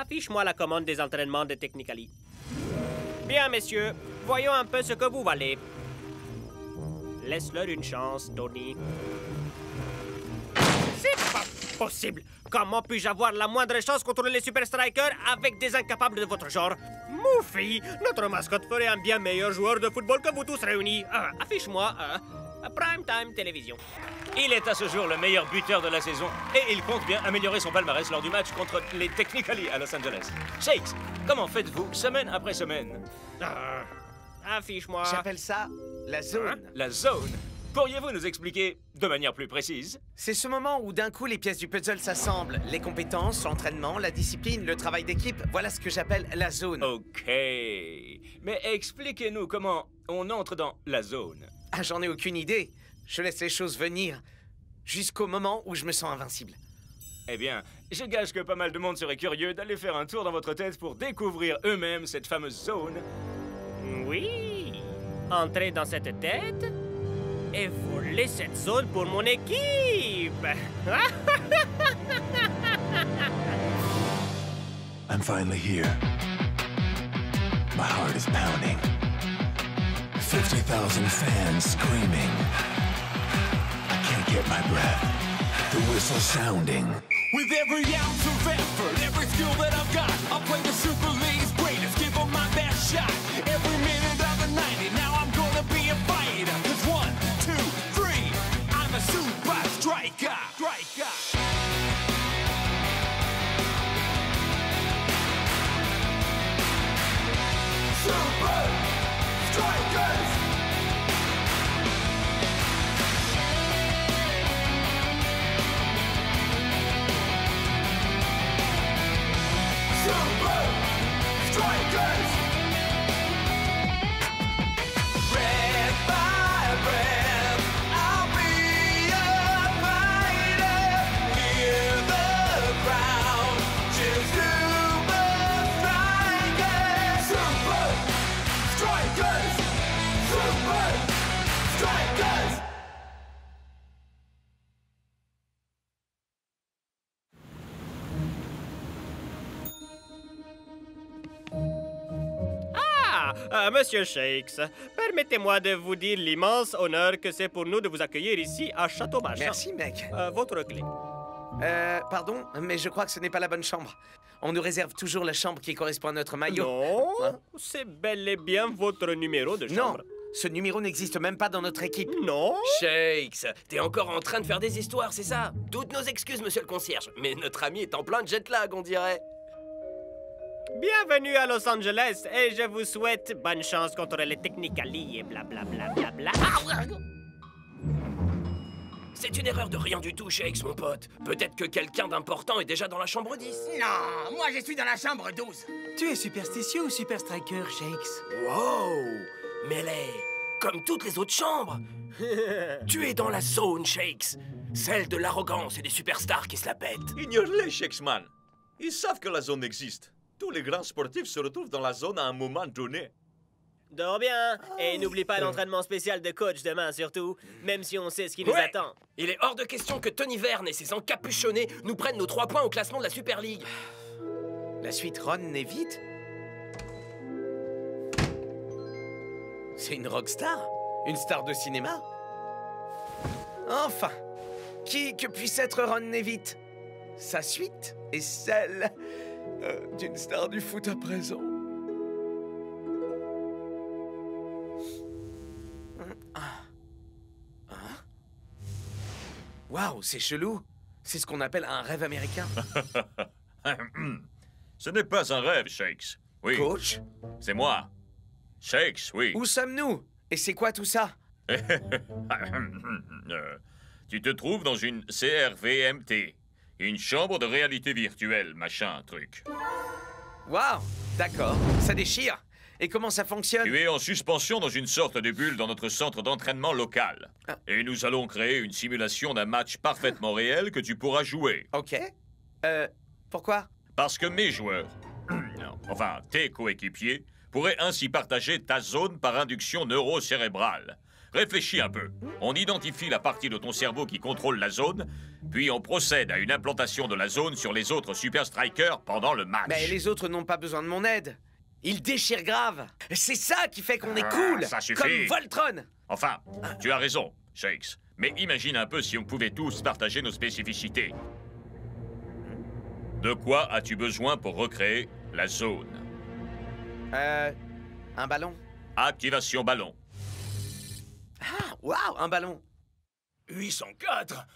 Affiche-moi la commande des entraînements de Technically. Bien, messieurs, voyons un peu ce que vous valez. Laisse-leur une chance, Tony. C'est pas possible! Comment puis-je avoir la moindre chance contre les Super Strikers avec des incapables de votre genre? Moufi, notre mascotte ferait un bien meilleur joueur de football que vous tous réunis. Affiche-moi Prime Time Télévision. Il est à ce jour le meilleur buteur de la saison et il compte bien améliorer son palmarès lors du match contre les Technically à Los Angeles. Shakes, comment faites-vous semaine après semaine? Affiche-moi. J'appelle ça la zone. La zone? Pourriez-vous nous expliquer de manière plus précise? C'est ce moment où d'un coup les pièces du puzzle s'assemblent. Les compétences, l'entraînement, la discipline, le travail d'équipe, voilà ce que j'appelle la zone. Ok. Mais expliquez-nous comment on entre dans la zone. Ah, j'en ai aucune idée. Je laisse les choses venir jusqu'au moment où je me sens invincible. Eh bien, je gage que pas mal de monde serait curieux d'aller faire un tour dans votre tête pour découvrir eux-mêmes cette fameuse zone. Oui. Entrez dans cette tête et voler cette zone pour mon équipe. I'm finally here. My heart is pounding. 50,000 fans screaming. I can't get my breath. The whistle sounding. With every ounce of effort, every skill that I've got, I'll play the Super League's greatest, give them my best shot. Every minute of the 90, now I'm gonna be a fighter. 'Cause 1, 2, 3, I'm a super striker. Super Strikers! Super Strikers! Red by red, I'll be a fighter. Hear the crowd cheer Super Strikers! Super Strikers! Super Strikers! Monsieur Shakes, permettez-moi de vous dire l'immense honneur que c'est pour nous de vous accueillir ici à Château-Marchand. Merci, mec. Votre clé. Pardon, mais je crois que ce n'est pas la bonne chambre. On nous réserve toujours la chambre qui correspond à notre maillot. Non, Hein? c'est bel et bien votre numéro de Non, chambre. ce numéro n'existe même pas dans notre équipe. Non? Shakes, t'es encore en train de faire des histoires, c'est ça? Toutes nos excuses, monsieur le concierge. Mais notre ami est en plein jet lag, on dirait. Bienvenue à Los Angeles et je vous souhaite bonne chance contre les Technically et blablabla. C'est une erreur de rien du tout, Shakes, mon pote. Peut-être que quelqu'un d'important est déjà dans la chambre 10. Non, moi je suis dans la chambre 12. Tu es superstitieux ou super striker, Shakes? Wow! Melee, comme toutes les autres chambres. Tu es dans la zone, Shakes. Celle de l'arrogance et des superstars qui se la pètent. Ignore-les, Shakesman. Ils savent que la zone existe. Tous les grands sportifs se retrouvent dans la zone à un moment donné. Dors bien et n'oublie pas l'entraînement spécial de coach demain surtout, même si on sait ce qui nous Ouais. attend. Il est hors de question que Tony Verne et ses encapuchonnés nous prennent nos 3 points au classement de la Super League. La suite Ron Nevitt? C'est une rockstar? Une star de cinéma? Enfin! Qui que puisse être Ron Nevitt? Sa suite est celle d'une star du foot à présent. Waouh, c'est chelou! C'est ce qu'on appelle un rêve américain. Ce n'est pas un rêve, Shakes. Oui, Coach? c'est moi. Shakes, oui. Où sommes-nous? Et c'est quoi tout ça? Tu te trouves dans une CRVMT, une chambre de réalité virtuelle, machin, truc. Waouh! D'accord, ça déchire. Et comment ça fonctionne? Tu es en suspension dans une sorte de bulle dans notre centre d'entraînement local. Et nous allons créer une simulation d'un match parfaitement réel que tu pourras jouer. Ok. Pourquoi? Parce que mes joueurs, enfin tes coéquipiers, pourraient ainsi partager ta zone par induction neurocérébrale. Réfléchis un peu. On identifie la partie de ton cerveau qui contrôle la zone, puis on procède à une implantation de la zone sur les autres Super Strikers pendant le match. Mais les autres n'ont pas besoin de mon aide. Ils déchirent grave. C'est ça qui fait qu'on est cool. Ça suffit. Comme Voltron. Enfin, tu as raison, Shakes. Mais imagine un peu si on pouvait tous partager nos spécificités. De quoi as-tu besoin pour recréer la zone? Un ballon. Activation ballon. Ah, waouh, un ballon. 804?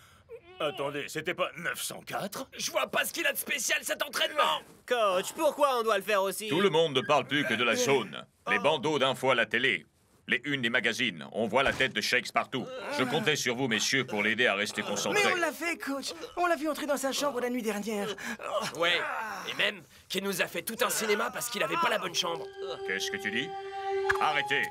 Attendez, c'était pas 904? Je vois pas ce qu'il a de spécial cet entraînement. Coach, pourquoi on doit le faire aussi? Tout le monde ne parle plus que de la zone. Les bandeaux d'infos à la télé, les unes des magazines, on voit la tête de Shakes partout. Je comptais sur vous, messieurs, pour l'aider à rester concentré. Mais on l'a fait, coach. On l'a vu entrer dans sa chambre la nuit dernière. Ouais, et même qu'il nous a fait tout un cinéma parce qu'il avait pas la bonne chambre. Qu'est-ce que tu dis? Arrêtez!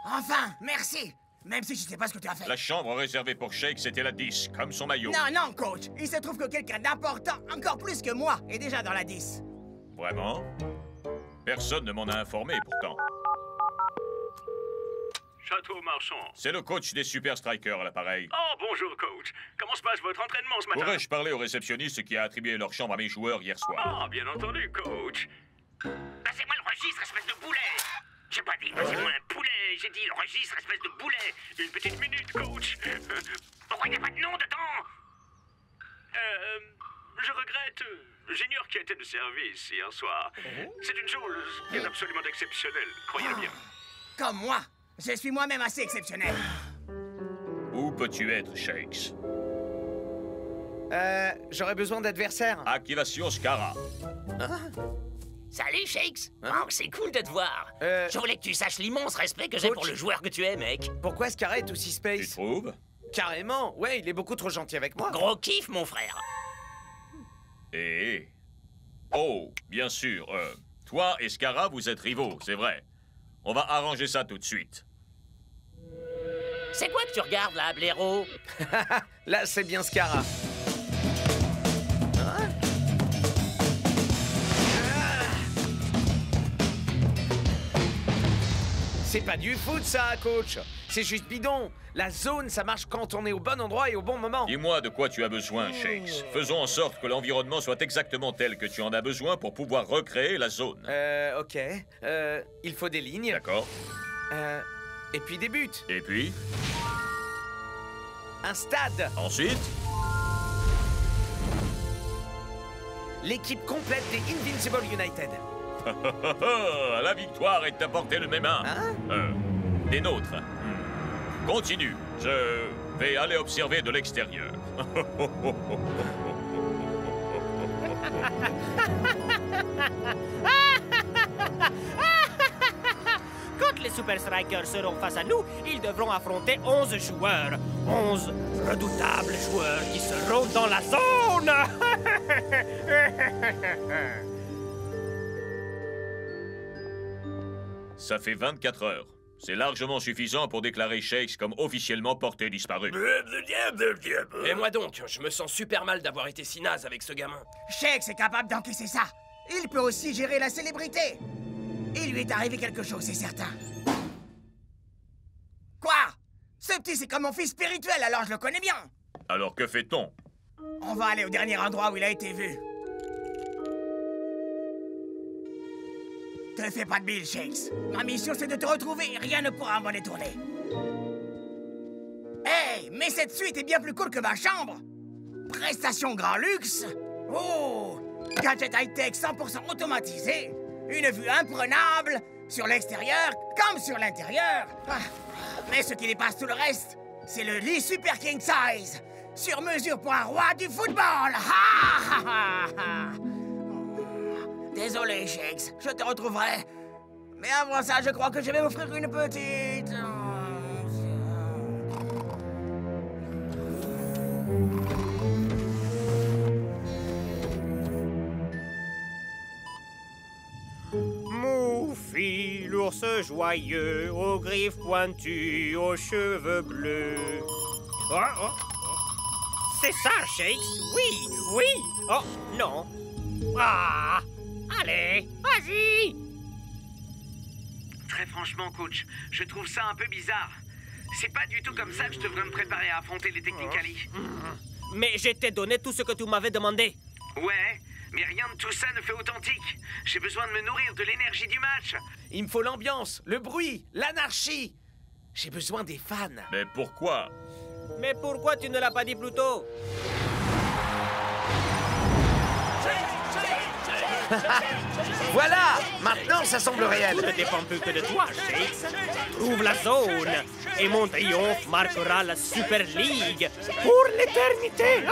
Enfin, merci. Même si je sais pas ce que tu as fait. La chambre réservée pour Shakes, c'était la 10, comme son maillot. Non, non, coach. Il se trouve que quelqu'un d'important, encore plus que moi, est déjà dans la 10. Vraiment? Personne ne m'en a informé, pourtant. Château Marchand. C'est le coach des Super Strikers à l'appareil. Oh, bonjour, coach. Comment se passe votre entraînement ce matin? Pourrais-je parler au réceptionniste qui a attribué leur chambre à mes joueurs hier soir? Ah, bien entendu, coach. Passez-moi le registre, espèce de boulet! J'ai pas dit passez-moi un poulet, j'ai dit le registre, espèce de boulet! Une petite minute, coach. Pourquoi il n'y a pas de nom dedans? Je regrette. J'ignore qui a été de service hier soir. C'est une chose qui est absolument exceptionnelle, croyez-le bien. Comme moi. Je suis moi-même assez exceptionnel. Où peux-tu être, Shakes? J'aurais besoin d'adversaires. Activation Scara. Salut, Shakes. Oh, c'est cool de te voir. Je voulais que tu saches l'immense respect que j'ai pour le joueur que tu es, mec. Pourquoi Scara est aussi space? Tu trouves? Carrément. Ouais, il est beaucoup trop gentil avec moi. Gros kiff, mon frère. Et... Oh, bien sûr. Toi et Scara, vous êtes rivaux, c'est vrai. On va arranger ça tout de suite. C'est quoi que tu regardes, là, blaireau? Là, c'est bien Scara. C'est pas du foot, ça, coach. C'est juste bidon. La zone, ça marche quand on est au bon endroit et au bon moment. Dis-moi de quoi tu as besoin, Shakes. Faisons en sorte que l'environnement soit exactement tel que tu en as besoin pour pouvoir recréer la zone. Ok. Il faut des lignes. D'accord. Et puis des buts. Et puis? Un stade. Ensuite? L'équipe complète des Invincible United. La victoire est à portée de mes mains. Hein? Des nôtres. Continue. Je vais aller observer de l'extérieur. Quand les Super Strikers seront face à nous, ils devront affronter 11 joueurs. 11 redoutables joueurs qui seront dans la zone. Ça fait 24 heures. C'est largement suffisant pour déclarer Shakes comme officiellement porté disparu. Et moi donc, je me sens super mal d'avoir été si naze avec ce gamin. Shakes est capable d'encaisser ça. Il peut aussi gérer la célébrité. Il lui est arrivé quelque chose, c'est certain. Quoi? Ce petit, c'est comme mon fils spirituel, alors je le connais bien. Alors que fait-on? On va aller au dernier endroit où il a été vu. Te fais pas de bile, Shakes. Ma mission, c'est de te retrouver. Rien ne pourra m'en détourner. Hey, mais cette suite est bien plus cool que ma chambre. Prestation grand luxe. Oh, gadget high-tech 100% automatisé. Une vue imprenable sur l'extérieur comme sur l'intérieur. Ah, mais ce qui dépasse tout le reste, c'est le lit Super King Size. Sur mesure pour un roi du football. Ha, ha, ha, ha. Désolé, Shakes, je te retrouverai. Mais avant ça, je crois que je vais m'offrir une petite... Moufie, l'ours joyeux, aux griffes pointues, aux cheveux bleus. Oh, oh. C'est ça, Shakes? Oui, oui. Oh, non. Ah! Allez, vas-y! Très franchement, coach, je trouve ça un peu bizarre. c'est pas du tout comme ça que je devrais me préparer à affronter les Technicali. Mais j'ai t'ai donné tout ce que tu m'avais demandé. Ouais, mais rien de tout ça ne fait authentique. J'ai besoin de me nourrir de l'énergie du match. Il me faut l'ambiance, le bruit, l'anarchie. J'ai besoin des fans. Mais pourquoi? Mais pourquoi tu ne l'as pas dit plus tôt? Voilà! Maintenant, ça semble réel. Tout ne dépend plus que de toi, Shakes. Trouve la zone et mon triomphe marquera la Super League pour l'éternité.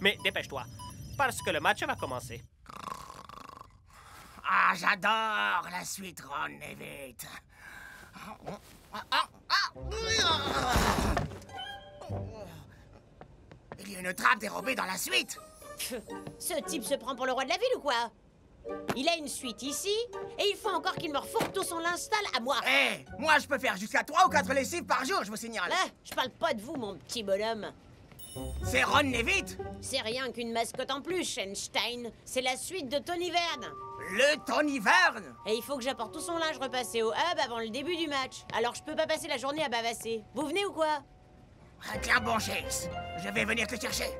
Mais dépêche-toi, parce que le match va commencer. Ah, j'adore la suite Ron Nevitt. Il y a une trappe dérobée dans la suite. Ce type se prend pour le roi de la ville ou quoi? Il a une suite ici, et il faut encore qu'il me refourque tout son l'installe à moi. Hé, moi je peux faire jusqu'à 3 ou 4 lessives par jour, je vous signale. Là, je parle pas de vous, mon petit bonhomme. C'est Ron Nevitt. C'est rien qu'une mascotte en plus, Einstein. C'est la suite de Tony Verne. Le Tony Verne. Et il faut que j'apporte tout son linge repassé au hub avant le début du match. Alors je peux pas passer la journée à bavasser. Vous venez ou quoi? Ah, tiens bon, Shakes. Je vais venir te chercher.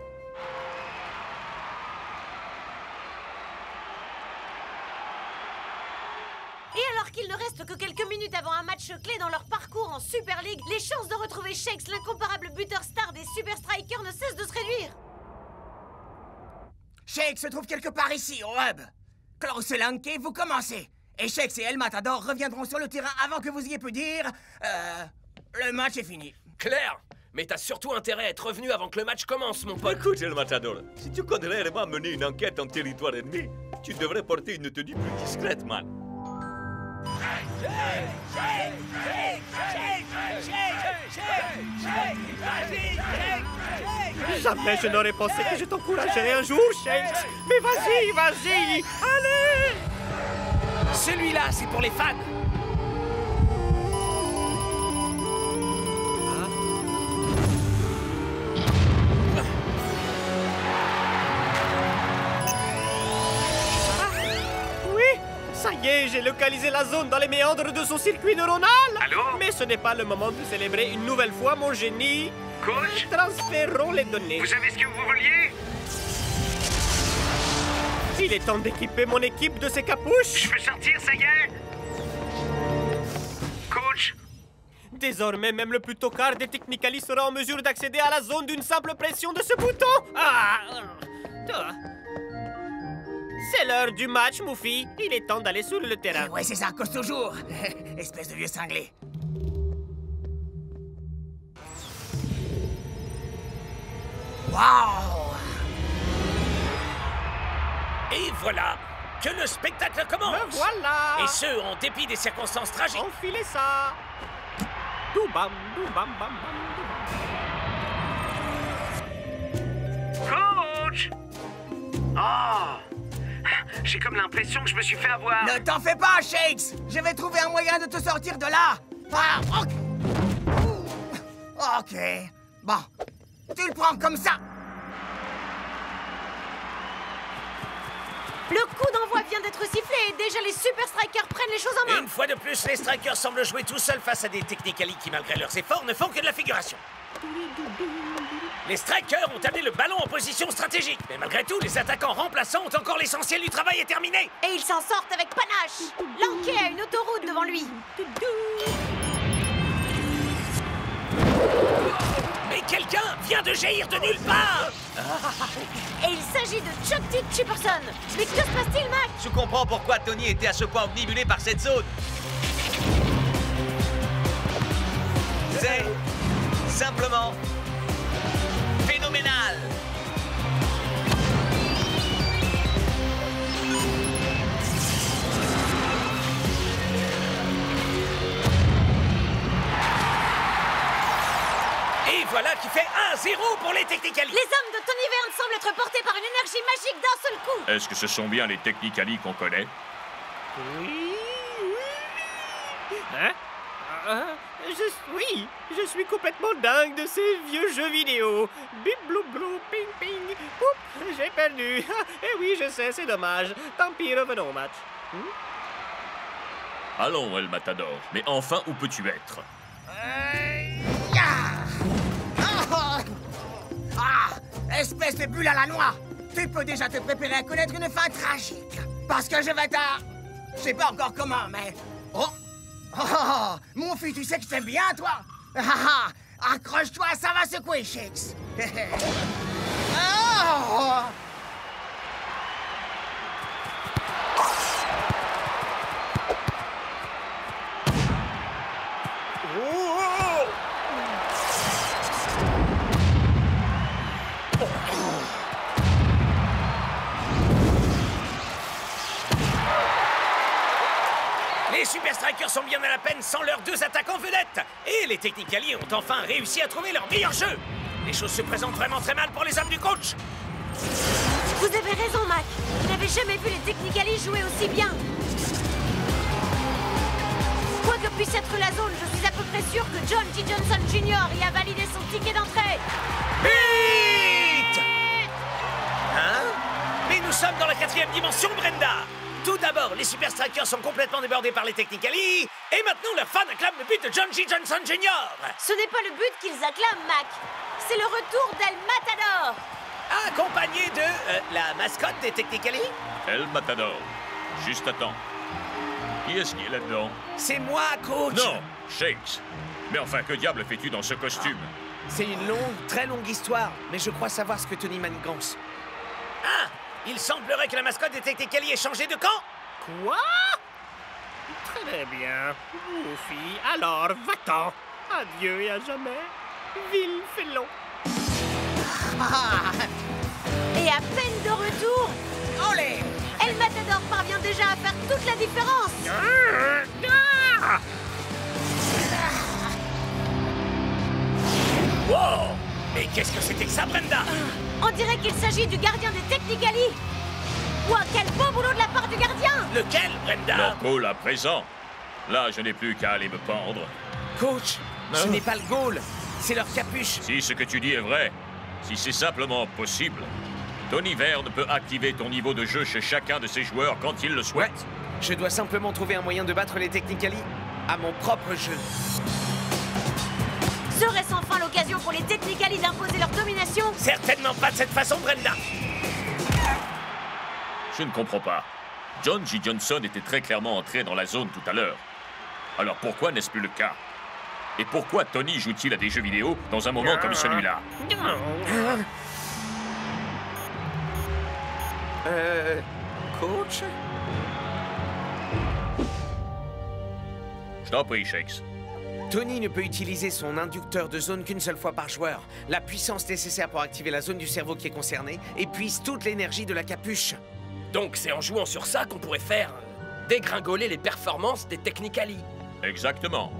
Et alors qu'il ne reste que quelques minutes avant un match clé dans leur parcours en Super League, les chances de retrouver Shakes, l'incomparable buteur star des Super Strikers, ne cessent de se réduire. Shakes se trouve quelque part ici, au hub. Klaus et Lanke, vous commencez. Et Shakes et El Matador reviendront sur le terrain avant que vous ayez pu dire... le match est fini. Claire, mais t'as surtout intérêt à être revenu avant que le match commence, mon pote. Écoute, El Matador, si tu comptes réellement mener une enquête en territoire ennemi, tu devrais porter une tenue plus discrète, man. Jamais je n'aurais pensé que je t'encouragerais un jour, Shakes. Mais vas-y, vas-y, allez! Celui-là, c'est pour les fans. Ça y est, j'ai localisé la zone dans les méandres de son circuit neuronal. Allô? Mais ce n'est pas le moment de célébrer une nouvelle fois mon génie. Coach? Transférons les données. Vous savez ce que vous vouliez? Il est temps d'équiper mon équipe de ces capuches. Je peux sortir, ça y est? Coach? Désormais, même le plus tocard des Technicali sera en mesure d'accéder à la zone d'une simple pression de ce bouton. C'est l'heure du match, Moufi. Il est temps d'aller sur le terrain. Ouais, c'est ça, cause toujours. Espèce de vieux cinglé. Waouh! Et voilà que le spectacle commence. Me voilà! Et ce, en dépit des circonstances tragiques. Enfilez ça! Doubam, doubam, bam, bam, Coach! Oh! J'ai comme l'impression que je me suis fait avoir. Ne t'en fais pas, Shakes! Je vais trouver un moyen de te sortir de là! Ah, ok. Bon, tu le prends comme ça! Le coup d'envoi vient d'être sifflé et déjà les Super Strikers prennent les choses en main. Une fois de plus, les Strikers semblent jouer tout seuls face à des Technicali qui, malgré leurs efforts, ne font que de la figuration. Les Strikers ont amené le ballon en position stratégique. Mais malgré tout, les attaquants remplaçants ont encore l'essentiel du travail est terminé. Et ils s'en sortent avec panache. Lanke a une autoroute devant lui. Mais quelqu'un vient de jaillir de nulle part. Et il s'agit de Chuck T. Chipperson. Mais que se passe-t-il, Mac? Je comprends pourquoi Tony était à ce point omnibulé par cette zone. C'est simplement phénoménal. Et voilà qui fait 1-0 pour les Technicali. Les hommes de Tony Verne semblent être portés par une énergie magique d'un seul coup. Est-ce que ce sont bien les Technicali qu'on connaît? Oui. Hein? Oui, je suis complètement dingue de ces vieux jeux vidéo. Bip, blou, blou, ping, ping. Oups, j'ai perdu. Eh oui, je sais, c'est dommage. Tant pis, revenons au match. Allons, El Matador. Mais enfin, où peux-tu être? Espèce de bulle à la noix! Tu peux déjà te préparer à connaître une fin tragique. Parce que je vais Je sais pas encore comment, mais... Mon fils, tu sais que je t'aime bien, toi? Accroche-toi, ça va secouer, Shakes. Les Super Strikers sont bien à la peine sans leurs deux attaquants vedettes. Et les Technicali ont enfin réussi à trouver leur meilleur jeu. Les choses se présentent vraiment très mal pour les hommes du coach. Vous avez raison, Mac. Je n'avais jamais vu les Technicali jouer aussi bien. Quoi que puisse être la zone, je suis à peu près sûr que John G. Johnson Jr. y a validé son ticket d'entrée. Vite! Hein? Mais nous sommes dans la 4e dimension, Brenda. Tout d'abord, les Super Strikers sont complètement débordés par les Technicali, et maintenant leurs fans acclament le but de John G. Johnson Jr. Ce n'est pas le but qu'ils acclament, Mac. C'est le retour d'El Matador. Accompagné de la mascotte des Technicali? El Matador. Juste attends. Qui est-ce qui est là-dedans? C'est moi, coach. Non, Shakes. Mais enfin, que diable fais-tu dans ce costume? C'est une longue, très longue histoire, mais je crois savoir ce que Tony manigance. Ah! Il semblerait que la mascotte des Technicali ait changé de camp. Quoi? Très bien. Goofy, alors va-t'en. Adieu et à jamais. Vil félon. Et à peine de retour, Olé! El Matador parvient déjà à faire toute la différence. Wow! Mais qu'est-ce que c'était que ça, Brenda? On dirait qu'il s'agit du gardien des Technicali. Ouah, quel beau boulot de la part du gardien! Lequel, Brenda? Leur goal à présent. Là, je n'ai plus qu'à aller me pendre. Coach, ce n'est pas le goal, c'est leur capuche. Si ce que tu dis est vrai, si c'est simplement possible, Tony Verne peut activer ton niveau de jeu chez chacun de ses joueurs quand il le souhaite. Ouais, je dois simplement trouver un moyen de battre les Technicali à mon propre jeu. Serait-ce enfin l'occasion pour les Technicali d'imposer leur domination? Certainement pas de cette façon, Brenda. Je ne comprends pas. John G. Johnson était très clairement entré dans la zone tout à l'heure. Alors pourquoi n'est-ce plus le cas? Et pourquoi Tony joue-t-il à des jeux vidéo dans un moment comme celui-là? Coach? Je t'en prie, Shakes. Tony ne peut utiliser son inducteur de zone qu'une seule fois par joueur. La puissance nécessaire pour activer la zone du cerveau qui est concernée épuise toute l'énergie de la capuche. Donc c'est en jouant sur ça qu'on pourrait faire dégringoler les performances des Technicali. Exactement.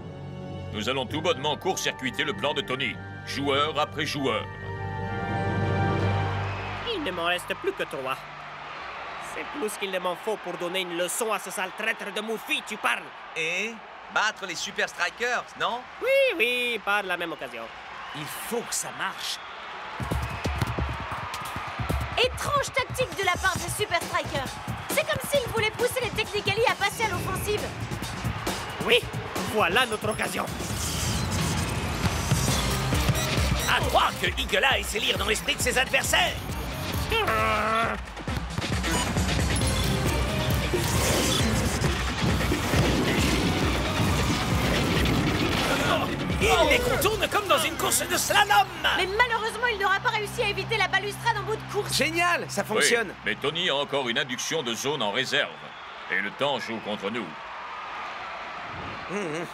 Nous allons tout bonnement court-circuiter le plan de Tony, joueur après joueur. Il ne m'en reste plus que 3. C'est plus qu'il ne m'en faut pour donner une leçon à ce sale traître de Moufy, tu parles. Et battre les Super Strikers, non? Oui, oui, par la même occasion. Il faut que ça marche. Étrange tactique de la part des Super Strikers. C'est comme s'ils voulaient pousser les Technicali à passer à l'offensive. Oui, voilà notre occasion. À croire que Eagle Eye sait lire dans l'esprit de ses adversaires. Il les contourne comme dans une course de slalom. Mais malheureusement, il n'aura pas réussi à éviter la balustrade en bout de course. Génial, ça fonctionne. Oui, mais Tony a encore une induction de zone en réserve. Et le temps joue contre nous. Je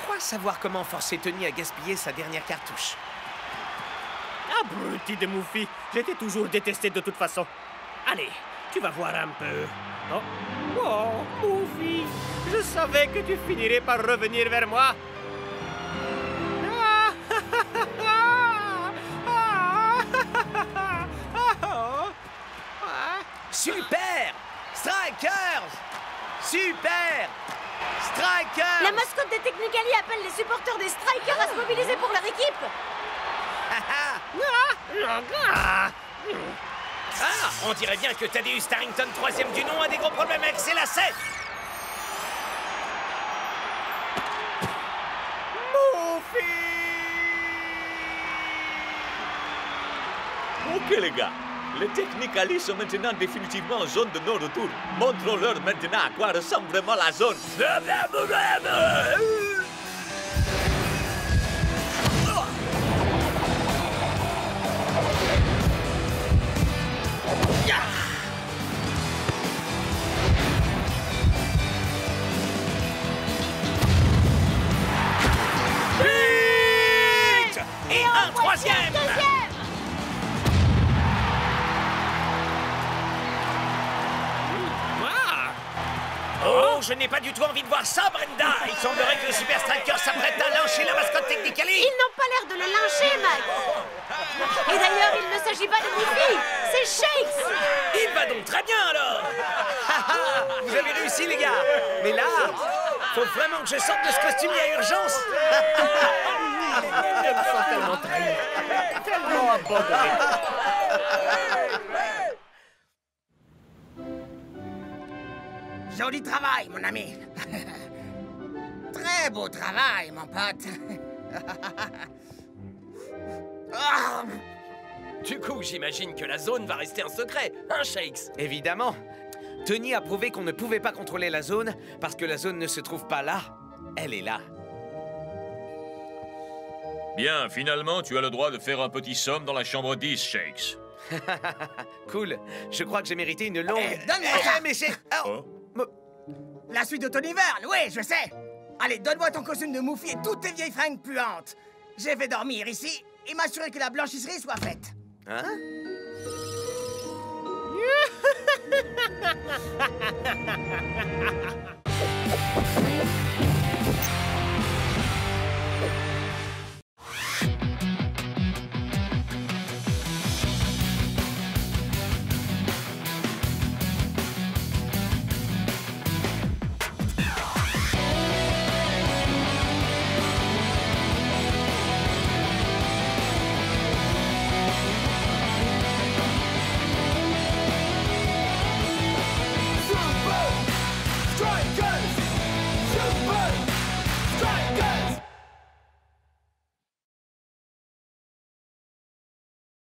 crois savoir comment forcer Tony à gaspiller sa dernière cartouche. Abruti de Moufy, je t'ai toujours détesté de toute façon. Allez, tu vas voir un peu. Oh, Moufy, je savais que tu finirais par revenir vers moi. Super! Strikers! Super! Strikers! La mascotte des Technicali appelle les supporters des Strikers à se mobiliser pour leur équipe. Ah, on dirait bien que Thaddeus Starrington, 3e du nom, a des gros problèmes avec ses lacets. Ok les gars, les Technicali sont maintenant définitivement en zone de non-retour. Montrons-leur maintenant à quoi ressemble vraiment la zone. But! Et un troisième! Oh, je n'ai pas du tout envie de voir ça, Brenda! Il semblerait que le Super Striker s'apprête à lyncher la mascotte Technicali! Ils n'ont pas l'air de le lyncher, Mike! Et d'ailleurs, il ne s'agit pas de Goofy, c'est Shakes! Il va donc très bien, alors! Vous avez réussi, les gars. Mais là, faut vraiment que je sorte de ce costume, il y a urgence! Je me sens tellement trahi. Tellement abandonné. Joli travail, mon ami. Très beau travail, mon pote. Ah. Du coup, j'imagine que la zone va rester un secret, hein, Shakes? évidemment. Tony a prouvé qu'on ne pouvait pas contrôler la zone parce que la zone ne se trouve pas là. Elle est là. Bien, finalement, tu as le droit de faire un petit somme dans la chambre 10, Shakes. Cool. Je crois que j'ai mérité une longue... Donne-moi ça. mais c'est... Oh. La suite de Tony Verne, oui, je sais. Allez, donne-moi ton costume de Moufie et toutes tes vieilles fringues puantes. Je vais dormir ici et m'assurer que la blanchisserie soit faite. Hein?